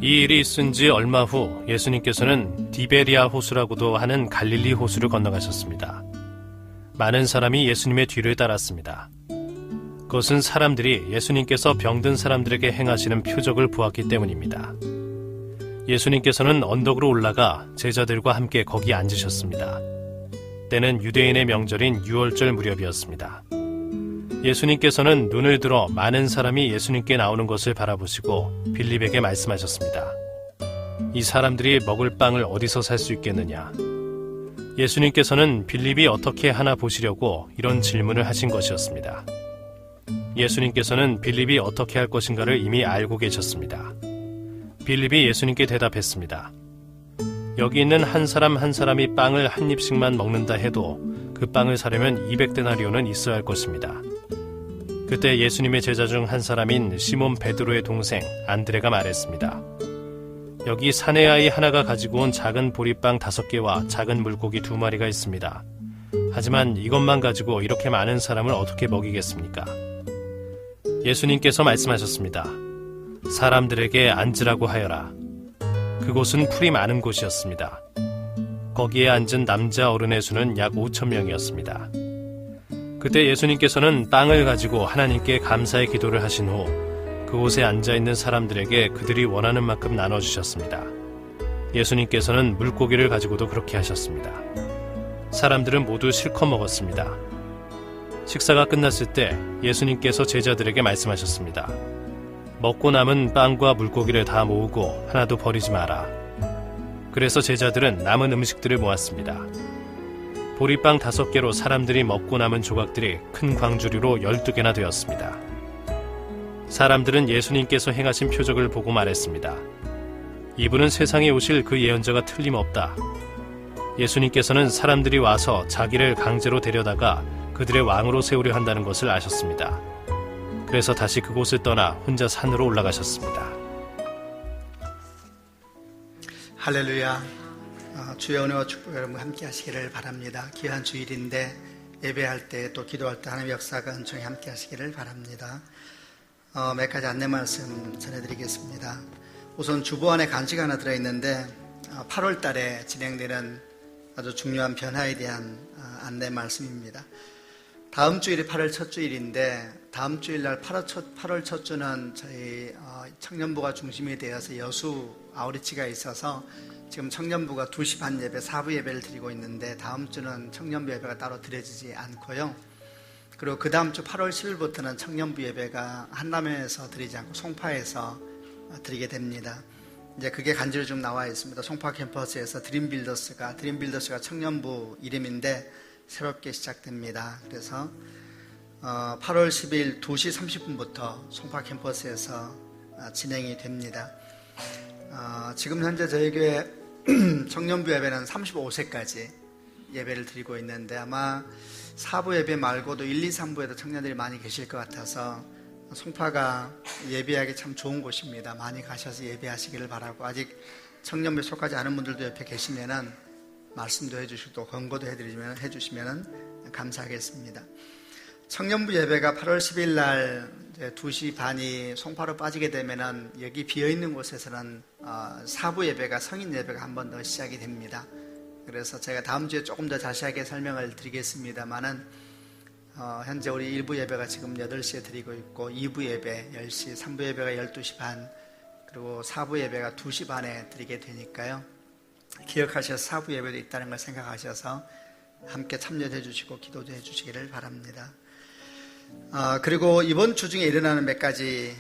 이 일이 있은 지 얼마 후 예수님께서는 디베리아 호수라고도 하는 갈릴리 호수를 건너가셨습니다. 많은 사람이 예수님의 뒤를 따랐습니다. 그것은 사람들이 예수님께서 병든 사람들에게 행하시는 표적을 보았기 때문입니다. 예수님께서는 언덕으로 올라가 제자들과 함께 거기 앉으셨습니다. 때는 유대인의 명절인 유월절 무렵이었습니다. 예수님께서는 눈을 들어 많은 사람이 예수님께 나오는 것을 바라보시고 빌립에게 말씀하셨습니다. 이 사람들이 먹을 빵을 어디서 살 수 있겠느냐? 예수님께서는 빌립이 어떻게 하나 보시려고 이런 질문을 하신 것이었습니다. 예수님께서는 빌립이 어떻게 할 것인가를 이미 알고 계셨습니다. 빌립이 예수님께 대답했습니다. 여기 있는 한 사람 한 사람이 빵을 한 입씩만 먹는다 해도 그 빵을 사려면 200데나리온은 있어야 할 것입니다. 그때 예수님의 제자 중 한 사람인 시몬 베드로의 동생 안드레가 말했습니다. 여기 사내아이 하나가 가지고 온 작은 보리빵 5개와 작은 물고기 2마리가 있습니다. 하지만 이것만 가지고 이렇게 많은 사람을 어떻게 먹이겠습니까? 예수님께서 말씀하셨습니다. 사람들에게 앉으라고 하여라. 그곳은 풀이 많은 곳이었습니다. 거기에 앉은 남자 어른의 수는 약 5,000명이었습니다. 그때 예수님께서는 빵을 가지고 하나님께 감사의 기도를 하신 후 그곳에 앉아있는 사람들에게 그들이 원하는 만큼 나눠주셨습니다. 예수님께서는 물고기를 가지고도 그렇게 하셨습니다. 사람들은 모두 실컷 먹었습니다. 식사가 끝났을 때 예수님께서 제자들에게 말씀하셨습니다. 먹고 남은 빵과 물고기를 다 모으고 하나도 버리지 마라. 그래서 제자들은 남은 음식들을 모았습니다. 보리빵 5개로 사람들이 먹고 남은 조각들이 큰 광주리로 12개나 되었습니다. 사람들은 예수님께서 행하신 표적을 보고 말했습니다. 이분은 세상에 오실 그 예언자가 틀림없다. 예수님께서는 사람들이 와서 자기를 강제로 데려다가 그들의 왕으로 세우려 한다는 것을 아셨습니다. 그래서 다시 그곳을 떠나 혼자 산으로 올라가셨습니다. 할렐루야. 주의 은혜와 축복 여러분 함께 하시기를 바랍니다. 귀한 주일인데 예배할 때 또 기도할 때 하나님의 역사가 은총히 함께 하시기를 바랍니다. 몇 가지 안내 말씀 전해드리겠습니다. 우선 주보 안에 간식 하나 들어있는데 8월 달에 진행되는 아주 중요한 변화에 대한 안내 말씀입니다. 다음 주일이 8월 첫 주일인데 다음 주일날 8월 첫 주는 저희 청년부가 중심이 되어서 여수 아우리치가 있어서 지금 청년부가 2시 반 예배, 4부 예배를 드리고 있는데 다음 주는 청년부 예배가 따로 드려지지 않고요. 그리고 그 다음 주 8월 10일부터는 청년부 예배가 한남에서 드리지 않고 송파에서 드리게 됩니다. 이제 그게 간절히 좀 나와 있습니다. 송파 캠퍼스에서 드림빌더스가 청년부 이름인데 새롭게 시작됩니다. 그래서 8월 10일 2시 30분부터 송파 캠퍼스에서 진행이 됩니다. 지금 현재 저희 교회 청년부 예배는 35세까지 예배를 드리고 있는데 아마 4부 예배 말고도 1, 2, 3부에도 청년들이 많이 계실 것 같아서 송파가 예배하기 참 좋은 곳입니다. 많이 가셔서 예배하시기를 바라고 아직 청년부에 속하지 않은 분들도 옆에 계시면은 말씀도 해주시고 또 권고도 해주시면 감사하겠습니다. 청년부 예배가 8월 10일 날 2시 반이 송파로 빠지게 되면은 여기 비어있는 곳에서는 4부 예배가 성인 예배가 한 번 더 시작이 됩니다. 그래서 제가 다음 주에 조금 더 자세하게 설명을 드리겠습니다만은 현재 우리 1부 예배가 지금 8시에 드리고 있고 2부 예배 10시, 3부 예배가 12시 반 그리고 4부 예배가 2시 반에 드리게 되니까요. 기억하셔서 4부 예배도 있다는 걸 생각하셔서 함께 참여해 주시고 기도도 해 주시기를 바랍니다. 그리고 이번 주 중에 일어나는 몇 가지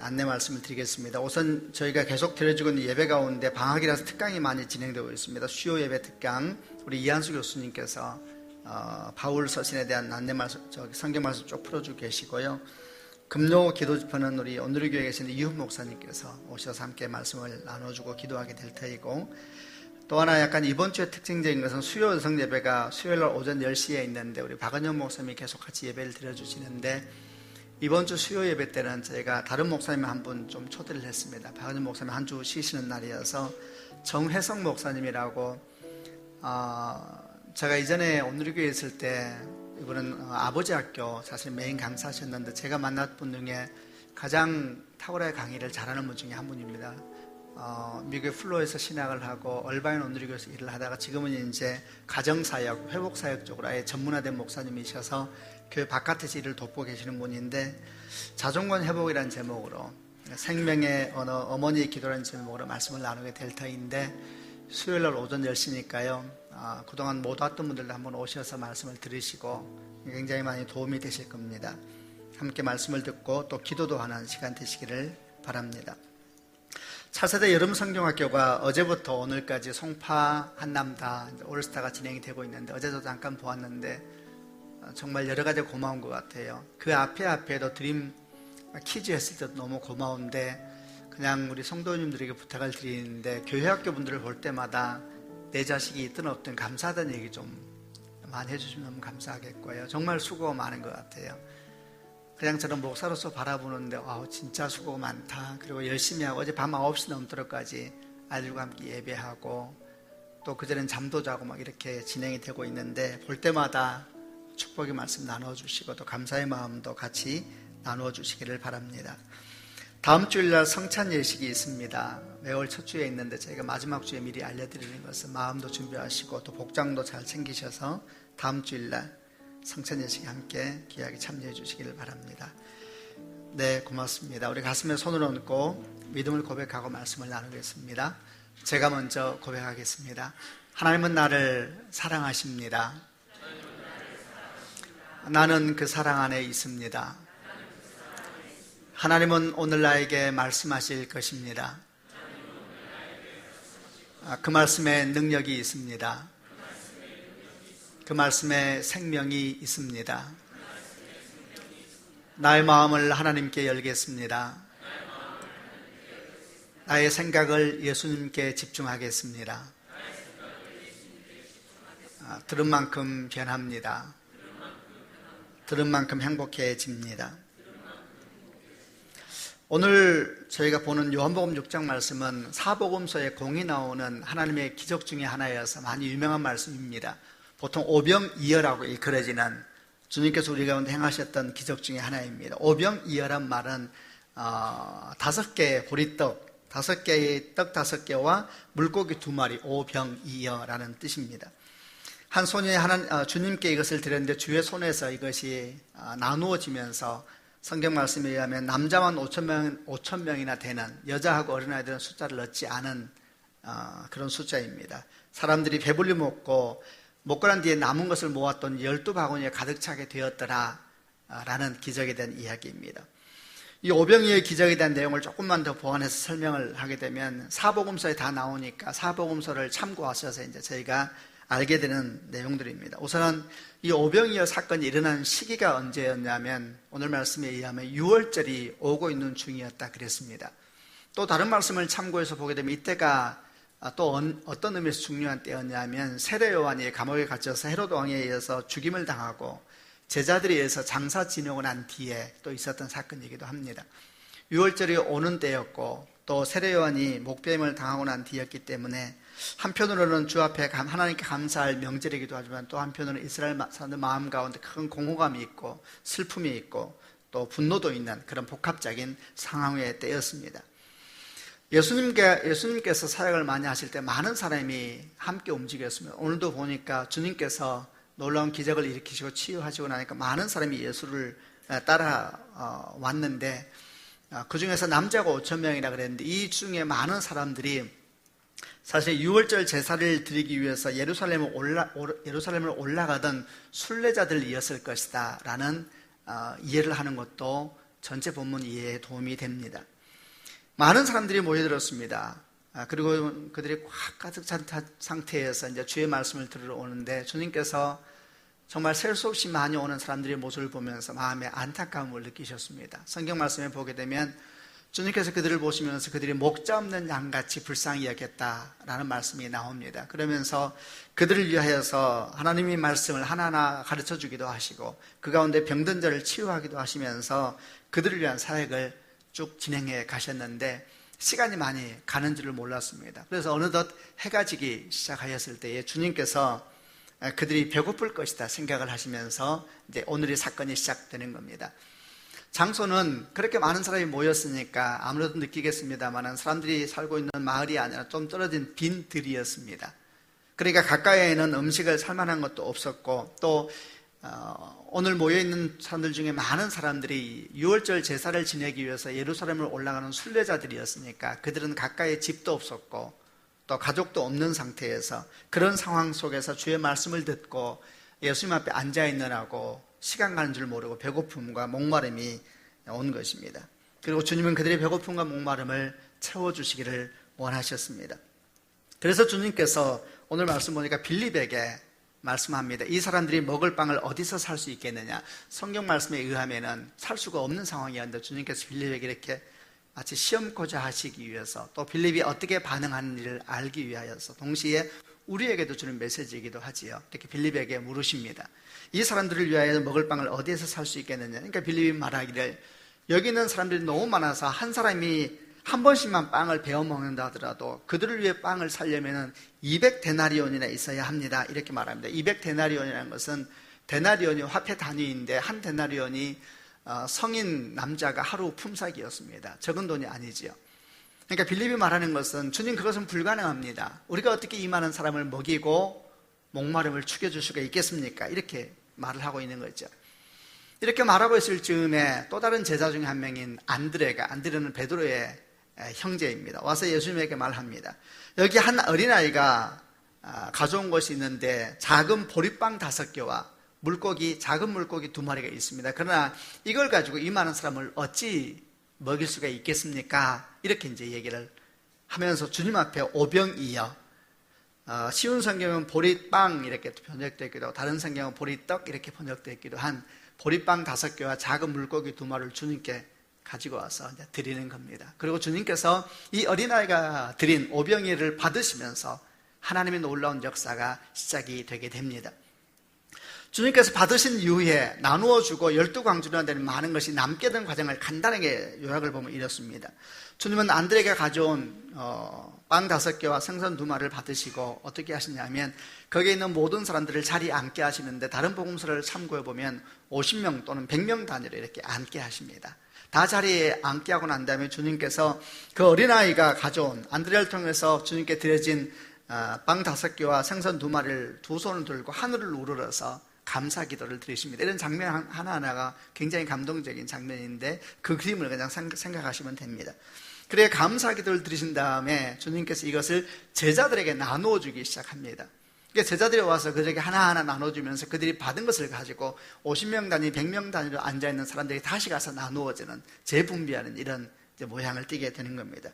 안내 말씀을 드리겠습니다. 우선 저희가 계속 드려지고 있는 예배 가운데 방학이라서 특강이 많이 진행되고 있습니다. 수요 예배 특강 우리 이한수 교수님께서 바울 서신에 대한 안내 말씀, 성경 말씀 쭉 풀어주고 계시고요. 금요 기도 집회는 우리 오늘교회에 계신 이훈 목사님께서 오셔서 함께 말씀을 나눠주고 기도하게 될 터이고 또 하나 약간 이번 주에 특징적인 것은 수요 여성 예배가 수요일날 오전 10시에 있는데 우리 박은영 목사님이 계속 같이 예배를 드려주시는데 이번 주 수요 예배 때는 저희가 다른 목사님 한 분 좀 초대를 했습니다. 박은영 목사님 한 주 쉬시는 날이어서 정혜성 목사님이라고 제가 이전에 오늘교회에 있을 때 이분은 아버지 학교 사실 메인 강사셨는데 제가 만났던 분 중에 가장 탁월하게 강의를 잘하는 분 중에 한 분입니다. 미국의 플로에서 신학을 하고 얼바인 온누리교에서 일을 하다가 지금은 이제 가정사역, 회복사역 쪽으로 아예 전문화된 목사님이셔서 교회 바깥에서 일을 돕고 계시는 분인데, 자존감 회복이라는 제목으로 생명의 언어, 어머니의 기도라는 제목으로 말씀을 나누게 될 터인데, 수요일날 오전 10시니까요 그동안 못 왔던 분들도 한번 오셔서 말씀을 들으시고 굉장히 많이 도움이 되실 겁니다. 함께 말씀을 듣고 또 기도도 하는 시간 되시기를 바랍니다. 차세대 여름성경학교가 어제부터 오늘까지 송파, 한남다 올스타가 진행이 되고 있는데, 어제도 잠깐 보았는데 정말 여러 가지 고마운 것 같아요. 그 앞에도 드림 퀴즈 했을 때도 너무 고마운데, 그냥 우리 성도님들에게 부탁을 드리는데, 교회학교 분들을 볼 때마다 내 자식이 있든 없든 감사하다는 얘기 좀 많이 해주시면 너무 감사하겠고요. 정말 수고가 많은 것 같아요. 그냥 저는 목사로서 바라보는데 진짜 수고가 많다. 그리고 열심히 하고 어제 밤 9시 넘도록까지 아이들과 함께 예배하고 또 그전엔 잠도 자고 막 이렇게 진행이 되고 있는데, 볼 때마다 축복의 말씀 나눠주시고 또 감사의 마음도 같이 나누어 주시기를 바랍니다. 다음 주일날 성찬 예식이 있습니다. 매월 첫 주에 있는데 저희가 마지막 주에 미리 알려드리는 것은 마음도 준비하시고 또 복장도 잘 챙기셔서 다음 주일날 성찬 예식에 함께 귀하게 참여해 주시기를 바랍니다. 네, 고맙습니다. 우리 가슴에 손을 얹고 믿음을 고백하고 말씀을 나누겠습니다. 제가 먼저 고백하겠습니다. 하나님은 나를 사랑하십니다. 나는 그 사랑 안에 있습니다. 하나님은 오늘 나에게 말씀하실 것입니다. 그 말씀에 능력이 있습니다. 그 말씀에 생명이 있습니다. 나의 마음을 하나님께 열겠습니다. 나의 생각을 예수님께 집중하겠습니다. 들은 만큼 변합니다. 들은 만큼 행복해집니다. 오늘 저희가 보는 요한복음 6장 말씀은 사복음서에 공이 나오는 하나님의 기적 중에 하나여서 많이 유명한 말씀입니다. 보통 오병이어라고 일컬어지는 주님께서 우리 가운데 행하셨던 기적 중에 하나입니다. 오병이어란 말은 5개의 보리떡, 5개의 떡 5개와 물고기 2마리, 오병이어라는 뜻입니다. 한 소년이 주님께 이것을 드렸는데 주의 손에서 이것이 나누어지면서 성경 말씀에 의하면 남자만 5,000명이나 되는, 여자하고 어린아이들은 숫자를 넣지 않은 그런 숫자입니다. 사람들이 배불리 먹고 난 뒤에 남은 것을 모았던 12바구니에 가득 차게 되었더라 라는 기적에 대한 이야기입니다. 이 오병이어의 기적에 대한 내용을 조금만 더 보완해서 설명을 하게 되면, 사복음서에 다 나오니까 사복음서를 참고하셔서 이제 저희가 알게 되는 내용들입니다. 우선은 이 오병이어 사건이 일어난 시기가 언제였냐면, 오늘 말씀에 의하면 6월절이 오고 있는 중이었다 그랬습니다. 또 다른 말씀을 참고해서 보게 되면 이때가 또 어떤 의미에서 중요한 때였냐면, 세례 요한이 감옥에 갇혀서 헤로드 왕에 의해서 죽임을 당하고 제자들에 의해서 장사 지내고 난 뒤에 또 있었던 사건이기도 합니다. 6월절이 오는 때였고 또 세례 요한이 목배임을 당하고 난 뒤였기 때문에 한편으로는 주 앞에 하나님께 감사할 명절이기도 하지만, 또 한편으로는 이스라엘 사람들 마음 가운데 큰 공허감이 있고 슬픔이 있고 또 분노도 있는 그런 복합적인 상황의 때였습니다. 예수님께서 사역을 많이 하실 때 많은 사람이 함께 움직였습니다. 오늘도 보니까 주님께서 놀라운 기적을 일으키시고 치유하시고 나니까 많은 사람이 예수를 따라 왔는데, 그 중에서 남자가 5,000명이라 그랬는데 이 중에 많은 사람들이 사실 6월절 제사를 드리기 위해서 예루살렘을 올라가던 순례자들이었을 것이다 라는 이해를 하는 것도 전체 본문 이해에 도움이 됩니다. 많은 사람들이 모여들었습니다. 그리고 그들이 꽉 가득 찬 상태에서 이제 주의 말씀을 들으러 오는데, 주님께서 정말 셀 수 없이 많이 오는 사람들의 모습을 보면서 마음에 안타까움을 느끼셨습니다. 성경 말씀에 보게 되면 주님께서 그들을 보시면서 그들이 목자 없는 양같이 불쌍히 여겼다라는 말씀이 나옵니다. 그러면서 그들을 위하여서 하나님의 말씀을 하나하나 가르쳐 주기도 하시고 그 가운데 병든 자를 치유하기도 하시면서 그들을 위한 사역을 쭉 진행해 가셨는데, 시간이 많이 가는 줄을 몰랐습니다. 그래서 어느덧 해가 지기 시작하였을 때에 주님께서 그들이 배고플 것이다 생각을 하시면서 이제 오늘의 사건이 시작되는 겁니다. 장소는 그렇게 많은 사람이 모였으니까 아무래도 느끼겠습니다만 사람들이 살고 있는 마을이 아니라 좀 떨어진 빈 들이었습니다. 그러니까 가까이에는 음식을 살 만한 것도 없었고 또 오늘 모여있는 사람들 중에 많은 사람들이 6월절 제사를 지내기 위해서 예루살렘을 올라가는 순례자들이었으니까 그들은 가까이에 집도 없었고 또 가족도 없는 상태에서 그런 상황 속에서 주의 말씀을 듣고 예수님 앞에 앉아있느라고 시간 가는 줄 모르고 배고픔과 목마름이 온 것입니다. 그리고 주님은 그들의 배고픔과 목마름을 채워주시기를 원하셨습니다. 그래서 주님께서 오늘 말씀 보니까 빌립에게 말씀합니다. 이 사람들이 먹을 빵을 어디서 살 수 있겠느냐. 성경 말씀에 의하면 살 수가 없는 상황이었는데 주님께서 빌립에게 이렇게 마치 시험고자 하시기 위해서 또 빌립이 어떻게 반응하는지를 알기 위하여서 동시에 우리에게도 주는 메시지이기도 하지요. 이렇게 빌립에게 물으십니다. 이 사람들을 위하여 먹을 빵을 어디에서 살 수 있겠느냐. 그러니까 빌립이 말하기를 여기 있는 사람들이 너무 많아서 한 사람이 한 번씩만 빵을 베어 먹는다 하더라도 그들을 위해 빵을 살려면 200데나리온이나 있어야 합니다. 이렇게 말합니다. 200데나리온이라는 것은 데나리온이 화폐 단위인데 한 데나리온이 성인 남자가 하루 품삯이었습니다. 적은 돈이 아니지요. 그러니까 빌립이 말하는 것은 주님 그것은 불가능합니다. 우리가 어떻게 이 많은 사람을 먹이고 목마름을 죽여줄 수가 있겠습니까? 이렇게 말을 하고 있는 거죠. 이렇게 말하고 있을 즈음에 또 다른 제자 중에 한 명인 안드레는 베드로의 형제입니다. 와서 예수님에게 말합니다. 여기 한 어린아이가 가져온 것이 있는데 작은 보리빵 5개와 작은 물고기 2마리가 있습니다. 그러나 이걸 가지고 이 많은 사람을 어찌 먹일 수가 있겠습니까? 이렇게 이제 얘기를 하면서 주님 앞에 오병이어 쉬운 성경은 보리빵 이렇게 번역되어 있기도 하고 다른 성경은 보리떡 이렇게 번역되어 있기도 한 보리빵 5개와 작은 물고기 2마리를 주님께 가지고 와서 이제 드리는 겁니다. 그리고 주님께서 이 어린아이가 드린 오병이어를 받으시면서 하나님의 놀라운 역사가 시작이 되게 됩니다. 주님께서 받으신 이후에 나누어주고 12광주나 되는 많은 것이 남게 된 과정을 간단하게 요약을 보면 이렇습니다. 주님은 안드레가 가져온 빵 5개와 생선 2마리를 받으시고 어떻게 하시냐면 거기에 있는 모든 사람들을 자리에 앉게 하시는데 다른 복음서를 참고해 보면 50명 또는 100명 단위로 이렇게 앉게 하십니다. 다 자리에 앉게 하고 난 다음에 주님께서 그 어린아이가 가져온 안드레를 통해서 주님께 드려진 빵 5개와 생선 2마리를 두 손을 들고 하늘을 우러러서 감사 기도를 드리십니다. 이런 장면 하나하나가 굉장히 감동적인 장면인데 그 그림을 그냥 생각하시면 됩니다. 그래 감사 기도를 드리신 다음에 주님께서 이것을 제자들에게 나누어 주기 시작합니다. 그러니까 제자들이 와서 그들에게 하나하나 나눠주면서 그들이 받은 것을 가지고 50명 단위, 100명 단위로 앉아있는 사람들이 다시 가서 나누어지는 재분비하는 이런 모양을 띠게 되는 겁니다.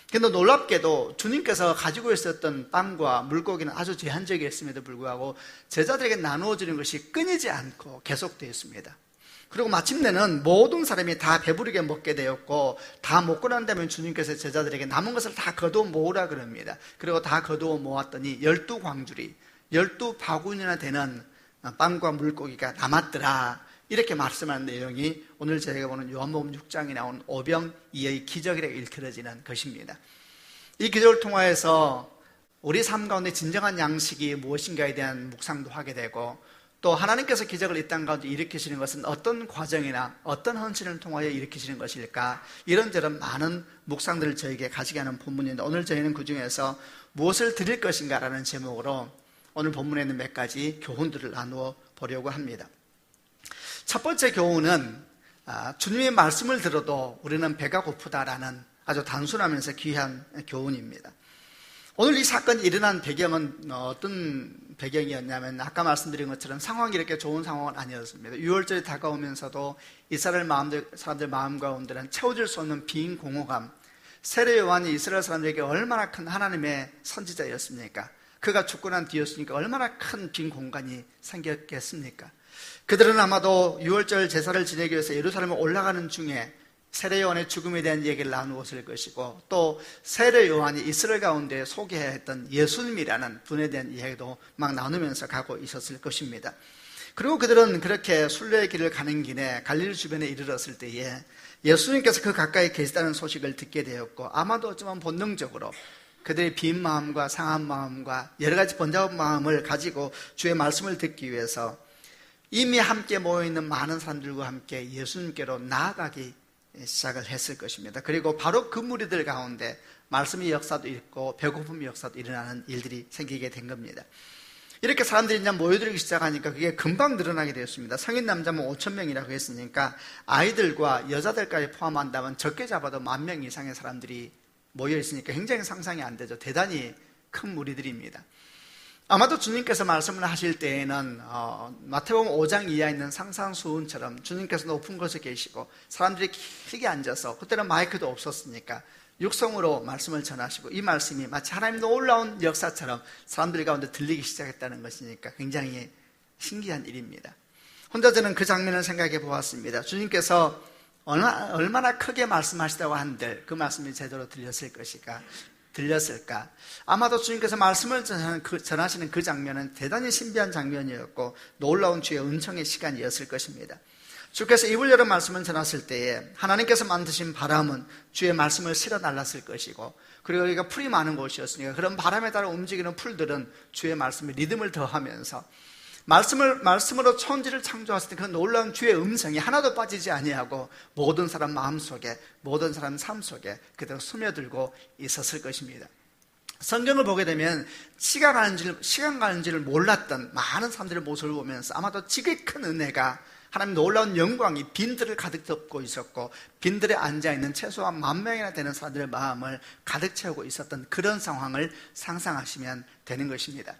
그런데 놀랍게도 주님께서 가지고 있었던 빵과 물고기는 아주 제한적이었음에도 불구하고 제자들에게 나누어지는 것이 끊이지 않고 계속되어 있습니다. 그리고 마침내는 모든 사람이 다 배부르게 먹게 되었고 다 먹고 난 다음에 주님께서 제자들에게 남은 것을 다 거두어 모으라 그럽니다. 그리고 다 거두어 모았더니 12광주리 12바구니나 되는 빵과 물고기가 남았더라. 이렇게 말씀하는 내용이 오늘 저희가 보는 요한복음 6장에 나온 오병이어의 기적이라고 일컬어지는 것입니다. 이 기적을 통하여서 우리 삶 가운데 진정한 양식이 무엇인가에 대한 묵상도 하게 되고 또 하나님께서 기적을 이 땅 가운데 일으키시는 것은 어떤 과정이나 어떤 헌신을 통하여 일으키시는 것일까 이런저런 많은 묵상들을 저에게 가지게 하는 본문인데 오늘 저희는 그 중에서 무엇을 드릴 것인가 라는 제목으로 오늘 본문에 있는 몇 가지 교훈들을 나누어 보려고 합니다. 첫 번째 교훈은 주님의 말씀을 들어도 우리는 배가 고프다라는 아주 단순하면서 귀한 교훈입니다. 오늘 이 사건이 일어난 배경은 어떤 배경이었냐면 아까 말씀드린 것처럼 상황이 이렇게 좋은 상황은 아니었습니다. 6월절이 다가오면서도 이스라엘 사람들 마음 가운데는 채워질 수 없는 빈 공허감. 세례 요한이 이스라엘 사람들에게 얼마나 큰 하나님의 선지자였습니까? 그가 죽고 난 뒤였으니까 얼마나 큰 빈 공간이 생겼겠습니까? 그들은 아마도 6월절 제사를 지내기 위해서 예루살렘에 올라가는 중에 세례 요한의 죽음에 대한 얘기를 나누었을 것이고 또 세례 요한이 이스라엘 가운데 소개해야 했던 예수님이라는 분에 대한 이야기도 막 나누면서 가고 있었을 것입니다. 그리고 그들은 그렇게 순례의 길을 가는 길에 갈릴리 주변에 이르렀을 때에 예수님께서 그 가까이 계시다는 소식을 듣게 되었고 아마도 어쩌면 본능적으로 그들의 빈 마음과 상한 마음과 여러 가지 번잡한 마음을 가지고 주의 말씀을 듣기 위해서 이미 함께 모여있는 많은 사람들과 함께 예수님께로 나아가기 시작을 했을 것입니다. 그리고 바로 그 무리들 가운데 말씀의 역사도 있고 배고픔의 역사도 일어나는 일들이 생기게 된 겁니다. 이렇게 사람들이 이제 모여들기 시작하니까 그게 금방 늘어나게 되었습니다. 성인 남자면 5,000명이라고 했으니까 아이들과 여자들까지 포함한다면 적게 잡아도 10,000명 이상의 사람들이 모여있으니까 굉장히 상상이 안 되죠. 대단히 큰 무리들입니다. 아마도 주님께서 말씀을 하실 때에는 마태복음 5장 이하에 있는 상상수훈처럼 주님께서 높은 곳에 계시고 사람들이 길게 앉아서, 그때는 마이크도 없었으니까 육성으로 말씀을 전하시고 이 말씀이 마치 하나님의 놀라운 역사처럼 사람들 가운데 들리기 시작했다는 것이니까 굉장히 신기한 일입니다. 혼자 저는 그 장면을 생각해 보았습니다. 주님께서 얼마나 크게 말씀하시다고 한들 그 말씀이 제대로 들렸을까? 아마도 주님께서 말씀을 전하시는 그 장면은 대단히 신비한 장면이었고 놀라운 주의 은총의 시간이었을 것입니다. 주께서 입을 열어 말씀을 전하실 때에 하나님께서 만드신 바람은 주의 말씀을 실어 날랐을 것이고, 그리고 여기가 풀이 많은 곳이었으니까 그런 바람에 따라 움직이는 풀들은 주의 말씀에 리듬을 더하면서 말씀으로 천지를 창조하실 때 그 놀라운 주의 음성이 하나도 빠지지 아니하고 모든 사람 마음속에, 모든 사람 삶 속에 그대로 스며들고 있었을 것입니다. 성경을 보게 되면 시간 가는 줄을 몰랐던 많은 사람들의 모습을 보면서 아마도 지극히 큰 은혜가, 하나님 놀라운 영광이 빈들을 가득 덮고 있었고 빈들에 앉아있는 최소한 10,000명이나 되는 사람들의 마음을 가득 채우고 있었던 그런 상황을 상상하시면 되는 것입니다.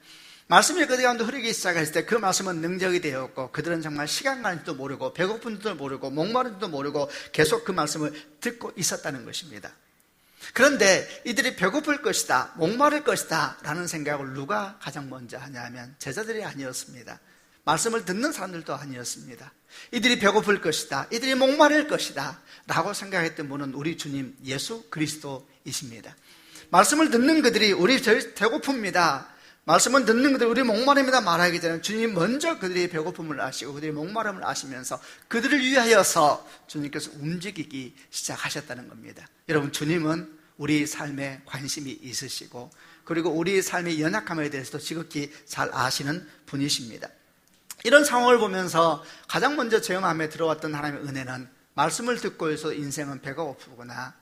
말씀이 그들 가운데 흐르기 시작했을 때 그 말씀은 능력이 되었고 그들은 정말 시간 가는 줄도 모르고 배고픈 줄도 모르고 목마른 줄도 모르고 계속 그 말씀을 듣고 있었다는 것입니다. 그런데 이들이 배고플 것이다, 목마를 것이다 라는 생각을 누가 가장 먼저 하냐면 제자들이 아니었습니다. 말씀을 듣는 사람들도 아니었습니다. 이들이 배고플 것이다, 이들이 목마를 것이다 라고 생각했던 분은 우리 주님 예수 그리스도이십니다. 말씀을 듣는 그들이 우리 배고픕니다, 말씀을 듣는 그들이 우리 목마릅니다 말하기 전에 주님 먼저 그들이 배고픔을 아시고 그들이 목마름을 아시면서 그들을 위하여서 주님께서 움직이기 시작하셨다는 겁니다. 여러분, 주님은 우리 삶에 관심이 있으시고 그리고 우리 삶의 연약함에 대해서도 지극히 잘 아시는 분이십니다. 이런 상황을 보면서 가장 먼저 제 마음에 들어왔던 하나님의 은혜는, 말씀을 듣고 있어도 인생은 배가 고프구나,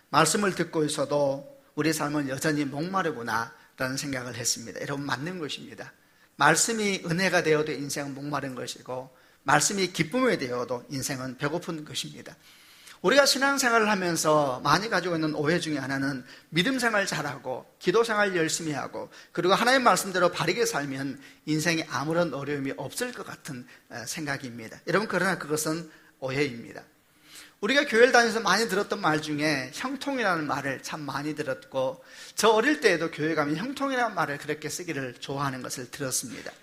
말씀을 듣고 있어도 우리 삶은 여전히 목마르구나 라는 생각을 했습니다. 여러분, 맞는 것입니다. 말씀이 은혜가 되어도 인생은 목마른 것이고 말씀이 기쁨이 되어도 인생은 배고픈 것입니다. 우리가 신앙생활을 하면서 많이 가지고 있는 오해 중에 하나는 믿음생활 잘하고 기도생활 열심히 하고 그리고 하나님의 말씀대로 바르게 살면 인생에 아무런 어려움이 없을 것 같은 생각입니다. 여러분, 그러나 그것은 오해입니다. 우리가 교회를 다니면서 많이 들었던 말 중에 형통이라는 말을 참 많이 들었고, 저 어릴 때에도 교회 가면 형통이라는 말을 그렇게 쓰기를 좋아하는 것을 들었습니다.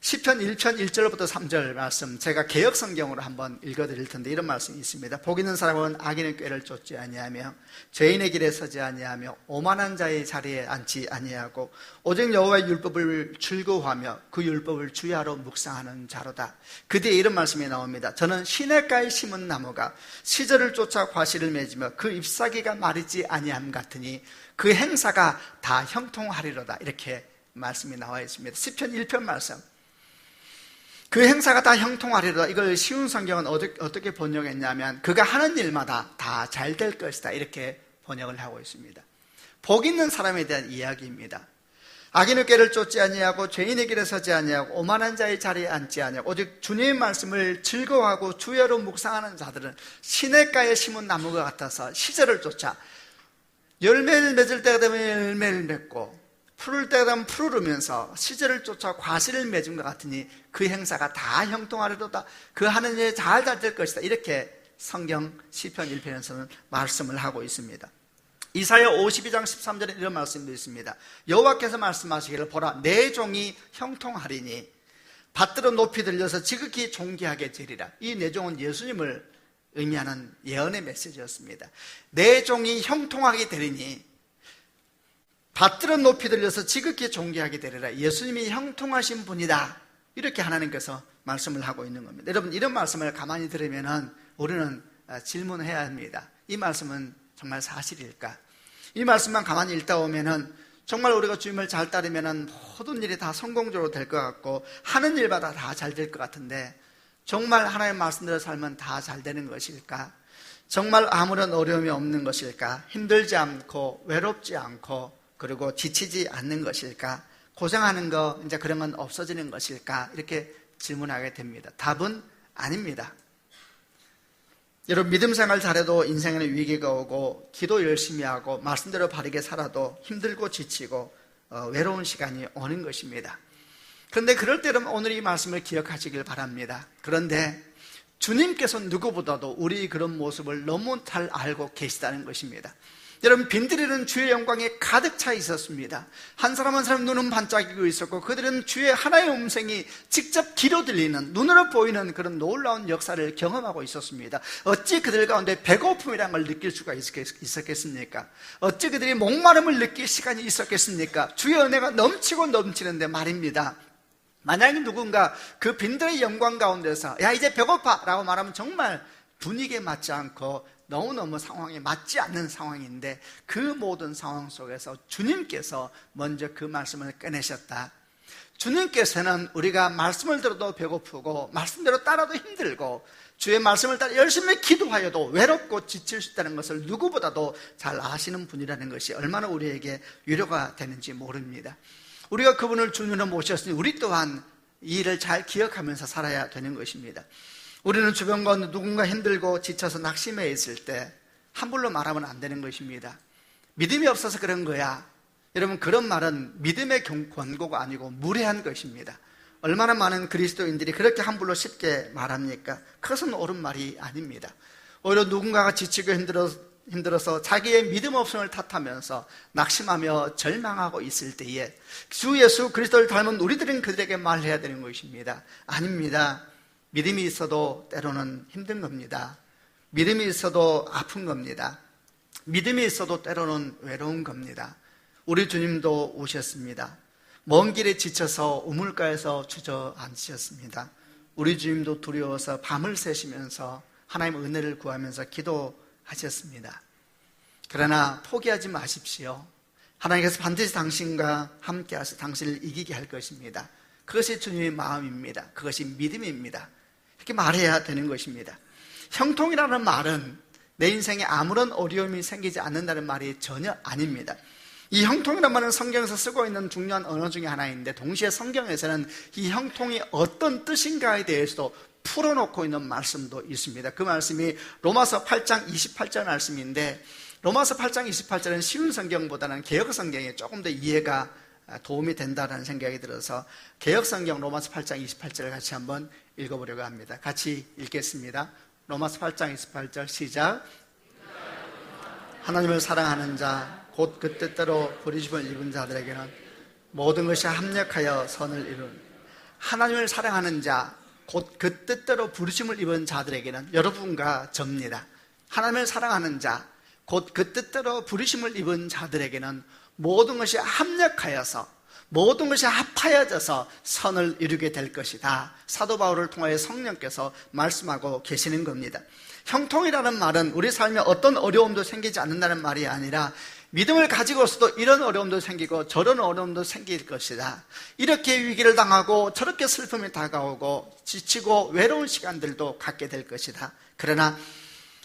시편 1편 1절부터 3절 말씀, 제가 개역 성경으로 한번 읽어드릴 텐데 이런 말씀이 있습니다. 복 있는 사람은 악인의 꾀를 쫓지 아니하며 죄인의 길에 서지 아니하며 오만한 자의 자리에 앉지 아니하고 오직 여호와의 율법을 즐거워하며 그 율법을 주야로 묵상하는 자로다. 그 뒤에 이런 말씀이 나옵니다. 저는 시냇가에 심은 나무가 시절을 쫓아 과실을 맺으며 그 잎사귀가 마르지 아니함 같으니 그 행사가 다 형통하리로다. 이렇게 말씀이 나와 있습니다. 시편 1편 말씀, 그 행사가 다 형통하리로다. 이걸 쉬운 성경은 어떻게 번역했냐면 그가 하는 일마다 다 잘 될 것이다, 이렇게 번역을 하고 있습니다. 복 있는 사람에 대한 이야기입니다. 악인의 꾀를 쫓지 아니하고 죄인의 길에 서지 아니하고 오만한 자의 자리에 앉지 아니하고 오직 주님의 말씀을 즐거워하고 주야로 묵상하는 자들은 시냇가에 심은 나무가 같아서 시절을 쫓아 열매를 맺을 때가 되면 열매를 맺고 푸를 때가 되면 푸르면서 시절을 쫓아 과실을 맺은 것 같으니 그 행사가 다 형통하리로다. 그 하는 일에 잘 될 것이다. 이렇게 성경 시편 1편에서는 말씀을 하고 있습니다. 이사야 52장 13절에 이런 말씀도 있습니다. 여호와께서 말씀하시기를 보라, 내 종이 형통하리니 받들어 높이 들려서 지극히 존귀하게 되리라. 이 내 종은 예수님을 의미하는 예언의 메시지였습니다. 내 종이 형통하게 되리니 받들어 높이 들려서 지극히 존귀하게 되리라. 예수님이 형통하신 분이다, 이렇게 하나님께서 말씀을 하고 있는 겁니다. 여러분, 이런 말씀을 가만히 들으면 우리는 질문해야 합니다. 이 말씀은 정말 사실일까? 이 말씀만 가만히 읽다 보면 정말 우리가 주님을 잘 따르면 모든 일이 다 성공적으로 될 것 같고 하는 일마다 다 잘 될 것 같은데 정말 하나님의 말씀대로 살면 다 잘 되는 것일까? 정말 아무런 어려움이 없는 것일까? 힘들지 않고 외롭지 않고 그리고 지치지 않는 것일까? 고생하는 거 이제 그런 건 없어지는 것일까? 이렇게 질문하게 됩니다. 답은 아닙니다. 여러분 믿음 생활 잘해도 인생에는 위기가 오고 기도 열심히 하고 말씀대로 바르게 살아도 힘들고 지치고 외로운 시간이 오는 것입니다. 그런데 그럴 때는 오늘 이 말씀을 기억하시길 바랍니다. 그런데 주님께서 누구보다도 우리 그런 모습을 너무 잘 알고 계시다는 것입니다. 여러분 빈들이는 주의 영광에 가득 차 있었습니다. 한 사람 한 사람 눈은 반짝이고 있었고 그들은 주의 하나의 음성이 직접 귀로 들리는 눈으로 보이는 그런 놀라운 역사를 경험하고 있었습니다. 어찌 그들 가운데 배고픔이라는 걸 느낄 수가 있었겠습니까? 어찌 그들이 목마름을 느낄 시간이 있었겠습니까? 주의 은혜가 넘치고 넘치는데 말입니다. 만약에 누군가 그 빈들의 영광 가운데서 야 이제 배고파 라고 말하면 정말 분위기에 맞지 않고 너무너무 상황에 맞지 않는 상황인데 그 모든 상황 속에서 주님께서 먼저 그 말씀을 꺼내셨다. 주님께서는 우리가 말씀을 들어도 배고프고 말씀대로 따라도 힘들고 주의 말씀을 따라 열심히 기도하여도 외롭고 지칠 수 있다는 것을 누구보다도 잘 아시는 분이라는 것이 얼마나 우리에게 위로가 되는지 모릅니다. 우리가 그분을 주님으로 모셨으니 우리 또한 이 일을 잘 기억하면서 살아야 되는 것입니다. 우리는 주변 가운데 누군가 힘들고 지쳐서 낙심해 있을 때 함부로 말하면 안 되는 것입니다. 믿음이 없어서 그런 거야. 여러분 그런 말은 믿음의 권고가 아니고 무례한 것입니다. 얼마나 많은 그리스도인들이 그렇게 함부로 쉽게 말합니까? 그것은 옳은 말이 아닙니다. 오히려 누군가가 지치고 힘들어서 자기의 믿음 없음을 탓하면서 낙심하며 절망하고 있을 때에 주 예수 그리스도를 닮은 우리들은 그들에게 말해야 되는 것입니다. 아닙니다. 믿음이 있어도 때로는 힘든 겁니다. 믿음이 있어도 아픈 겁니다. 믿음이 있어도 때로는 외로운 겁니다. 우리 주님도 오셨습니다. 먼 길에 지쳐서 우물가에서 주저앉으셨습니다. 우리 주님도 두려워서 밤을 새시면서 하나님의 은혜를 구하면서 기도하셨습니다. 그러나 포기하지 마십시오. 하나님께서 반드시 당신과 함께 하셔서 당신을 이기게 할 것입니다. 그것이 주님의 마음입니다. 그것이 믿음입니다. 이렇게 말해야 되는 것입니다. 형통이라는 말은 내 인생에 아무런 어려움이 생기지 않는다는 말이 전혀 아닙니다. 이 형통이라는 말은 성경에서 쓰고 있는 중요한 언어 중에 하나인데 동시에 성경에서는 이 형통이 어떤 뜻인가에 대해서도 풀어놓고 있는 말씀도 있습니다. 그 말씀이 로마서 8장 28절 말씀인데 로마서 8장 28절은 쉬운 성경보다는 개역 성경에 조금 더 이해가 도움이 된다는 생각이 들어서 개역 성경 로마서 8장 28절을 같이 한번 읽어보려고 합니다. 같이 읽겠습니다. 로마서 8장 28절 시작. 하나님을 사랑하는 자 곧 그 뜻대로 부르심을 입은 자들에게는 모든 것이 합력하여 선을 이룬 하나님을 사랑하는 자 곧 그 뜻대로 부르심을 입은 자들에게는 여러분과 접니다. 하나님을 사랑하는 자 곧 그 뜻대로 부르심을 입은 자들에게는 모든 것이 합력하여서 모든 것이 합하여져서 선을 이루게 될 것이다. 사도 바울을 통하여 성령께서 말씀하고 계시는 겁니다. 형통이라는 말은 우리 삶에 어떤 어려움도 생기지 않는다는 말이 아니라 믿음을 가지고서도 이런 어려움도 생기고 저런 어려움도 생길 것이다. 이렇게 위기를 당하고 저렇게 슬픔이 다가오고 지치고 외로운 시간들도 갖게 될 것이다. 그러나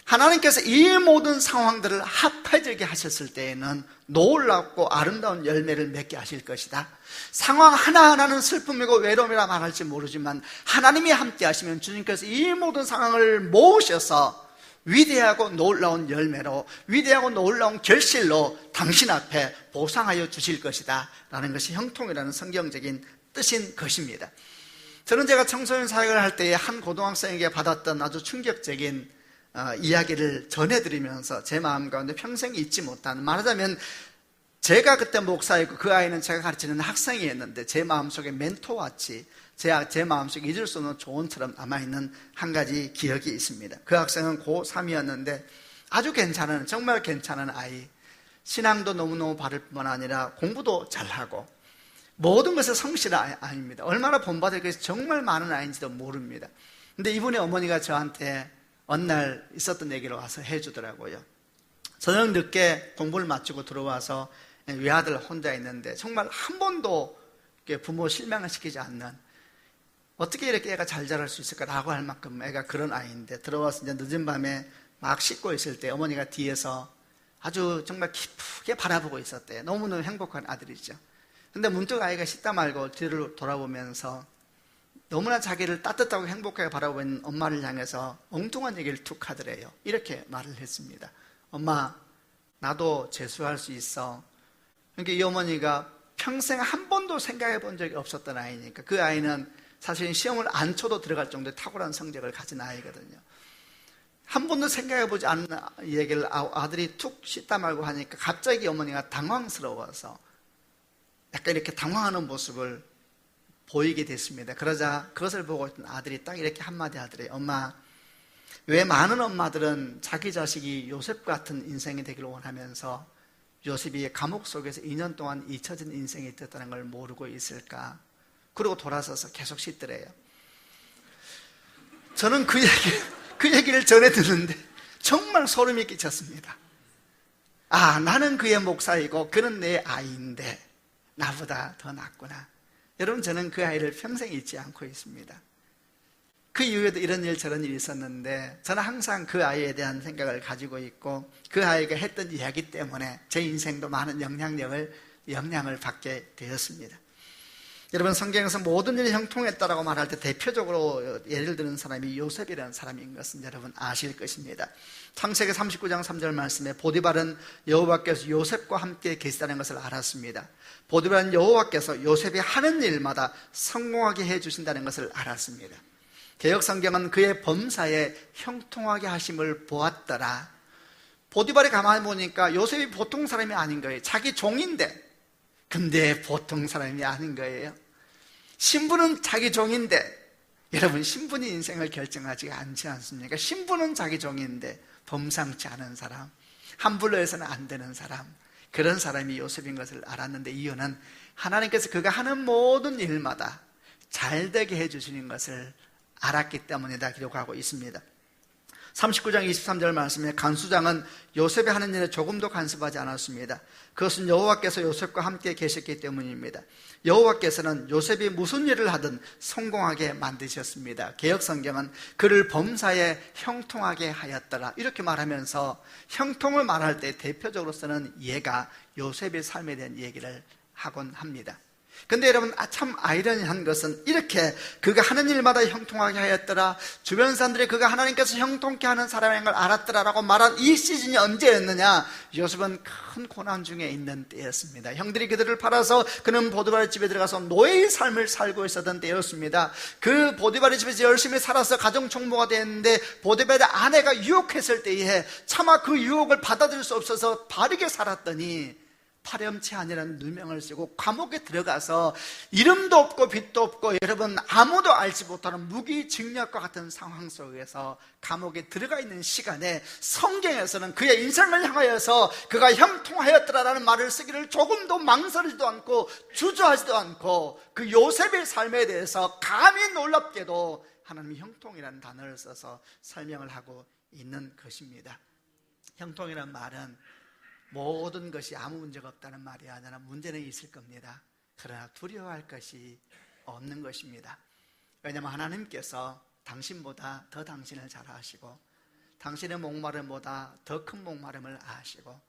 하나님께서 이 모든 상황들을 합해지게 하셨을 때에는 놀랍고 아름다운 열매를 맺게 하실 것이다. 상황 하나하나는 슬픔이고 외로움이라 말할지 모르지만 하나님이 함께 하시면 주님께서 이 모든 상황을 모으셔서 위대하고 놀라운 열매로 위대하고 놀라운 결실로 당신 앞에 보상하여 주실 것이다 라는 것이 형통이라는 성경적인 뜻인 것입니다. 저는 제가 청소년 사역을 할 때에 한 고등학생에게 받았던 아주 충격적인 이야기를 전해드리면서 제 마음 가운데 평생 잊지 못하는, 말하자면 제가 그때 목사였고 그 아이는 제가 가르치는 학생이었는데 제 마음속에 멘토같이 제 마음속에 잊을 수 없는 조언처럼 남아있는 한 가지 기억이 있습니다. 그 학생은 고3이었는데 아주 괜찮은, 정말 괜찮은 아이, 신앙도 너무너무 바를 뿐만 아니라 공부도 잘하고 모든 것에 성실한 아이입니다. 얼마나 본받을 것이 정말 많은 아이인지도 모릅니다. 근데 이분의 어머니가 저한테 어느 날 있었던 얘기를 와서 해주더라고요. 저녁 늦게 공부를 마치고 들어와서 외아들 혼자 있는데 정말 한 번도 부모 실망을 시키지 않는, 어떻게 이렇게 애가 잘 자랄 수 있을까라고 할 만큼 애가 그런 아이인데, 들어와서 이제 늦은 밤에 막 씻고 있을 때 어머니가 뒤에서 아주 정말 기쁘게 바라보고 있었대요. 너무너무 행복한 아들이죠. 근데 문득 아이가 씻다 말고 뒤를 돌아보면서 너무나 자기를 따뜻하고 행복하게 바라보고 있는 엄마를 향해서 엉뚱한 얘기를 툭 하더래요. 이렇게 말을 했습니다. 엄마, 나도 재수할 수 있어. 그러니까 이 어머니가 평생 한 번도 생각해 본 적이 없었던 아이니까, 그 아이는 사실 시험을 안 쳐도 들어갈 정도의 탁월한 성적을 가진 아이거든요. 한 번도 생각해 보지 않는 얘기를 아들이 툭 씻다 말고 하니까 갑자기 어머니가 당황스러워서 약간 이렇게 당황하는 모습을 보이게 됐습니다. 그러자 그것을 보고 있던 아들이 딱 이렇게 한마디 하더래요. 엄마, 왜 많은 엄마들은 자기 자식이 요셉 같은 인생이 되기를 원하면서 요셉이 감옥 속에서 2년 동안 잊혀진 인생이 있었다는 걸 모르고 있을까? 그리고 돌아서서 계속 씻더래요. 저는 그 얘기를 전해 듣는데 정말 소름이 끼쳤습니다. 아, 나는 그의 목사이고 그는 내 아이인데 나보다 더 낫구나. 여러분, 저는 그 아이를 평생 잊지 않고 있습니다. 그 이후에도 이런 일 저런 일이 있었는데 저는 항상 그 아이에 대한 생각을 가지고 있고, 그 아이가 했던 이야기 때문에 제 인생도 많은 영향을 받게 되었습니다. 여러분, 성경에서 모든 일이 형통했다라고 말할 때 대표적으로 예를 드는 사람이 요셉이라는 사람인 것은 여러분 아실 것입니다. 창세기 39장 3절 말씀에 보디발은 여호와께서 요셉과 함께 계시다는 것을 알았습니다. 보디발은 여호와께서 요셉이 하는 일마다 성공하게 해주신다는 것을 알았습니다. 개역 성경은 그의 범사에 형통하게 하심을 보았더라. 보디발이 가만히 보니까 요셉이 보통 사람이 아닌 거예요. 자기 종인데, 근데 보통 사람이 아닌 거예요. 신부는 자기 종인데, 여러분, 신분이 인생을 결정하지 않지 않습니까? 신부는 자기 종인데 범상치 않은 사람, 함부로 해서는 안 되는 사람, 그런 사람이 요셉인 것을 알았는데, 이유는 하나님께서 그가 하는 모든 일마다 잘되게 해주시는 것을 알았기 때문이다 기록하고 있습니다. 39장 23절 말씀에 간수장은 요셉이 하는 일에 조금도 간섭하지 않았습니다. 그것은 여호와께서 요셉과 함께 계셨기 때문입니다. 여호와께서는 요셉이 무슨 일을 하든 성공하게 만드셨습니다. 개역성경은 그를 범사에 형통하게 하였더라 이렇게 말하면서 형통을 말할 때 대표적으로 쓰는 예가 요셉의 삶에 대한 얘기를 하곤 합니다. 근데 여러분, 참 아이러니한 것은 이렇게 그가 하는 일마다 형통하게 하였더라, 주변 사람들이 그가 하나님께서 형통케 하는 사람인 걸 알았더라라고 말한 이 시즌이 언제였느냐? 요셉은 큰 고난 중에 있는 때였습니다. 형들이 그들을 팔아서 그는 보디발의 집에 들어가서 노예의 삶을 살고 있었던 때였습니다. 그 보디발의 집에서 열심히 살아서 가정 총무가 됐는데 보디발의 아내가 유혹했을 때에 차마 그 유혹을 받아들일 수 없어서 바르게 살았더니 파렴치 아니라는 누명을 쓰고 감옥에 들어가서 이름도 없고 빛도 없고, 여러분, 아무도 알지 못하는 무기징역과 같은 상황 속에서 감옥에 들어가 있는 시간에 성경에서는 그의 인생을 향하여서 그가 형통하였더라라는 말을 쓰기를 조금도 망설이지도 않고 주저하지도 않고, 그 요셉의 삶에 대해서 감히 놀랍게도 하나님이 형통이라는 단어를 써서 설명을 하고 있는 것입니다. 형통이라는 말은 모든 것이 아무 문제가 없다는 말이 아니라 문제는 있을 겁니다. 그러나 두려워할 것이 없는 것입니다. 왜냐하면 하나님께서 당신보다 더 당신을 잘 아시고, 당신의 목마름보다 더 큰 목마름을 아시고,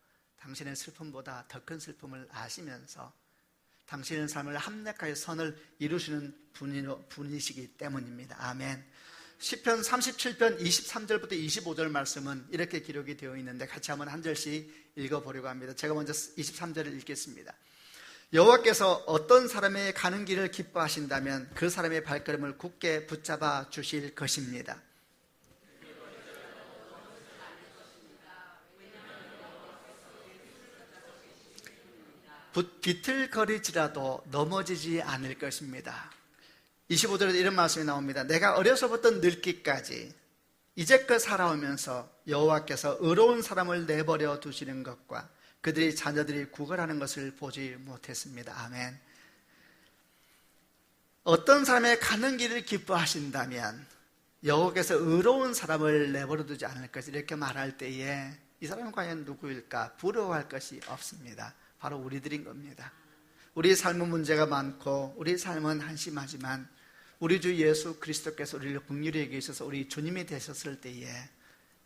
당신의 슬픔보다 더 큰 슬픔을 아시면서 당신의 삶을 합력하여 선을 이루시는 분이시기 때문입니다. 아멘. 시편 37편 23절부터 25절 말씀은 이렇게 기록이 되어 있는데 같이 한번 한 절씩 읽어보려고 합니다. 제가 먼저 23절을 읽겠습니다. 여호와께서 어떤 사람의 가는 길을 기뻐하신다면 그 사람의 발걸음을 굳게 붙잡아 주실 것입니다. 비틀거리지라도 넘어지지 않을 것입니다. 25절에 이런 말씀이 나옵니다. 내가 어려서부터 늙기까지 이제껏 살아오면서 여호와께서 의로운 사람을 내버려 두시는 것과 그들의 자녀들이 구걸하는 것을 보지 못했습니다. 아멘. 어떤 사람의 가는 길을 기뻐하신다면 여호와께서 의로운 사람을 내버려 두지 않을 것을 이렇게 말할 때에 이 사람은 과연 누구일까? 부러워할 것이 없습니다. 바로 우리들인 겁니다. 우리 삶은 문제가 많고 우리 삶은 한심하지만 우리 주 예수 그리스도께서 우리를 긍휼히 여기셔서 우리 주님이 되셨을 때에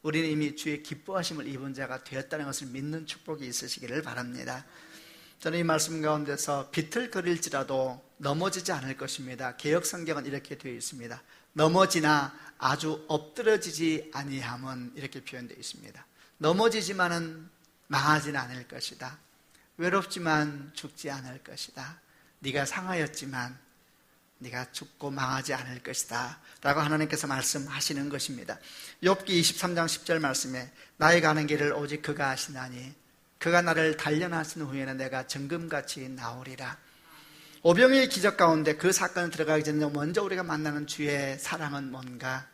우리는 이미 주의 기뻐하심을 입은 자가 되었다는 것을 믿는 축복이 있으시기를 바랍니다. 저는 이 말씀 가운데서 비틀거릴지라도 넘어지지 않을 것입니다. 개역성경은 이렇게 되어 있습니다. 넘어지나 아주 엎드러지지 아니함은 이렇게 표현되어 있습니다. 넘어지지만은 망하지는 않을 것이다. 외롭지만 죽지 않을 것이다. 네가 상하였지만 네가 죽고 망하지 않을 것이다 라고 하나님께서 말씀하시는 것입니다. 욥기 23장 10절 말씀에 나의 가는 길을 오직 그가 아시나니 그가 나를 단련하신 후에는 내가 정금같이 나오리라. 오병이의 기적 가운데 그 사건을 들어가기 전에 먼저 우리가 만나는 주의 사랑은 뭔가,